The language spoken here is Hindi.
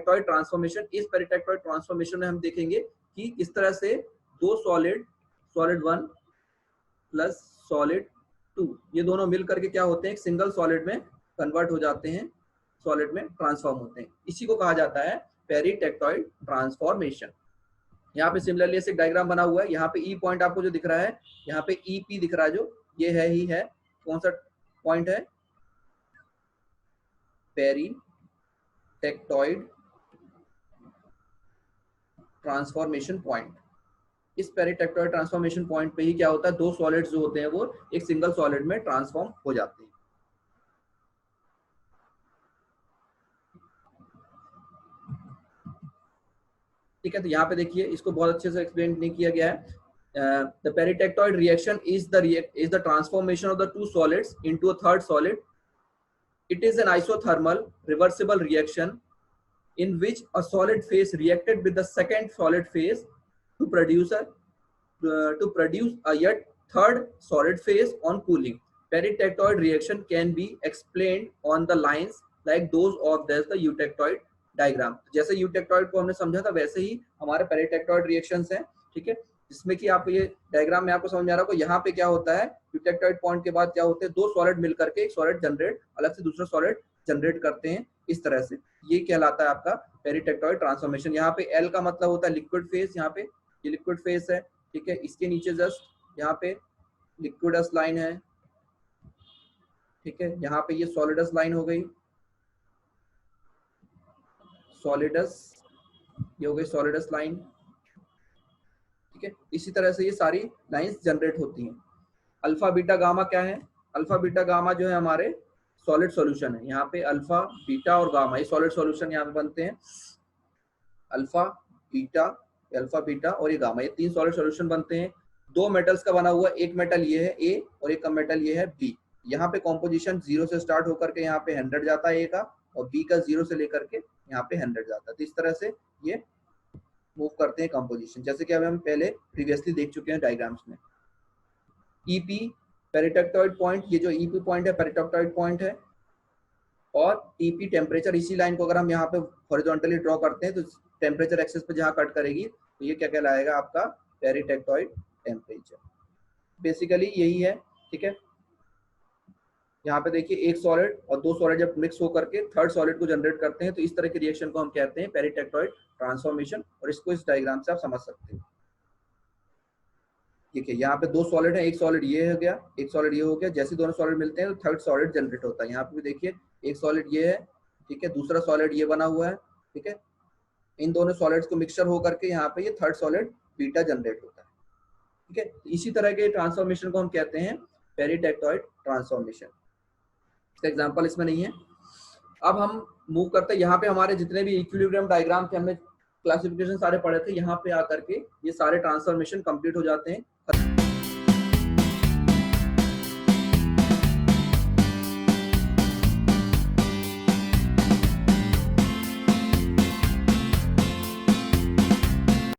पेरिटेक्टोइड ट्रांसफॉर्मेशन। इस पेरिटेक्टोइड ट्रांसफॉर्मेशन में हम देखेंगे कि इस तरह से दो सॉलिड, सॉलिड 1 प्लस सॉलिड 2, ये दोनों मिल करके क्या होते हैं, एक सिंगल सॉलिड में कन्वर्ट हो जाते हैं, सॉलिड में ट्रांसफॉर्म होते हैं। इसी को कहा जाता है पेरिटेक्टोइड ट्रांसफॉर्मेशन। यहाँ पे सिमिलरली ऐसे डायग्राम बना हुआ है, यहाँ पे ई पॉइंट आपको जो दिख रहा है, यहाँ पे ई पी दिख रहा है, जो ये है ही है, कौन सा पॉइंट है, पेरिटेक्टोइड ट्रांसफॉर्मेशन पॉइंट। इस पेरिटेक्टोइड ट्रांसफॉर्मेशन पॉइंट पे ही क्या होता है, दो सॉलिड्स जो होते हैं वो एक सिंगल सॉलिड में ट्रांसफॉर्म हो जाते हैं। ठीक है, तो यहाँ पे देखिए इसको बहुत अच्छे से एक्सप्लेन नहीं किया गया है। The peritectoid reaction is the transformation of the two solids into a third solid. It is an isothermal reversible reaction in which a solid phase reacted with the second solid phase to produce a yet third solid phase on cooling. Peritectoid reaction can be explained on the lines like those of the eutectoid diagram. जैसे eutectoid को हमने समझा था वैसे ही हमारे peritectoid reactions हैं, ठीक है, जिसमें कि आपको ये डायग्राम में आपको समझ में आ रहा होगा। यहाँ पे क्या होता है, यूटेक्टोइड पॉइंट के बाद क्या होते हैं, दो सॉलिड मिलकर के एक सॉलिड जनरेट, अलग से दूसरा सॉलिड जनरेट करते हैं इस तरह से। ये कहलाता है आपका पेरिटेक्टोइड ट्रांसफॉर्मेशन। यहाँ पे एल का मतलब होता है लिक्विड फेज, यहाँ पे ये लिक्विड फेज है, ठीक है। इसके नीचे जस्ट यहाँ पे लिक्विडस लाइन है, ठीक है। यहाँ पे ये सॉलिडस लाइन हो गई, सॉलिडस, ये हो गई सॉलिडस लाइन, ठीक है। इसी तरह से ये सारी लाइंस जनरेट होती हैं। अल्फा बीटा गामा क्या है, अल्फा बीटा गामा जो है हमारे सॉलिड सॉल्यूशन है। यहाँ पे अल्फा बीटा और गामा ये सॉलिड सॉल्यूशन यहाँ पे बनते हैं। अल्फा बीटा और ये गामा, ये तीन सॉलिड सॉल्यूशन बनते हैं। दो मेटल्स का बना हुआ, एक मेटल ये है ए और एक का मेटल ये है बी। यहाँ पे कॉम्पोजिशन 0 से स्टार्ट होकर के यहाँ पे 100 जाता है ए का, और बी का 0 से लेकर के यहाँ पे 100 जाता है। तो इस तरह से ये मूव करते हैं कंपोजिशन, जैसे कि अभी हम पहले प्रीवियसली देख चुके हैं डायग्राम्स में। ईपी पेरिटेक्टोइड पॉइंट, ये जो ईपी पॉइंट है पेरिटेक्टोइड पॉइंट है, और टीपी टेम्परेचर, इसी लाइन को अगर हम यहाँ पे हॉरिजॉन्टली ड्रॉ करते हैं तो टेम्परेचर एक्सिस पे जहाँ कट करेगी तो ये क्या कहलाएगा, आपका पेरिटेक्टोइड टेम्परेचर। बेसिकली यही है, ठीक है। यहाँ पे देखिए एक सॉलिड और दो सॉलिड जब मिक्स होकर के थर्ड सॉलिड को जनरेट करते हैं तो इस तरह के रिएक्शन को हम कहते हैं पेरिटेक्टोइड ट्रांसफॉर्मेशन, और इसको इस डायग्राम से आप समझ सकते हैं। ठीक है, यहाँ पे दो सॉलिड है, एक सॉलिड ये हो गया, एक सॉलिड ये हो गया। जैसे दोनों सॉलिड मिलते हैं तो थर्ड सॉलिड जनरेट होता है। यहाँ पे भी देखिए एक सॉलिड ये है, ठीक है, दूसरा सॉलिड ये बना हुआ है, ठीक है। इन दोनों सॉलिड्स को मिक्सचर हो करके यहाँ पे ये थर्ड सॉलिड बीटा जनरेट होता है, ठीक है। इसी तरह के ट्रांसफॉर्मेशन को हम कहते हैं पेरिटेक्टोइड ट्रांसफॉर्मेशन। इसका एग्जांपल इसमें नहीं है। अब हम मूव करते हैं, यहाँ पे हमारे जितने भी इक्विलिब्रियम डायग्राम थे, हमने क्लासिफिकेशन सारे पढ़े थे, यहाँ पे आकर के ये सारे ट्रांसफॉर्मेशन कंप्लीट हो जाते हैं।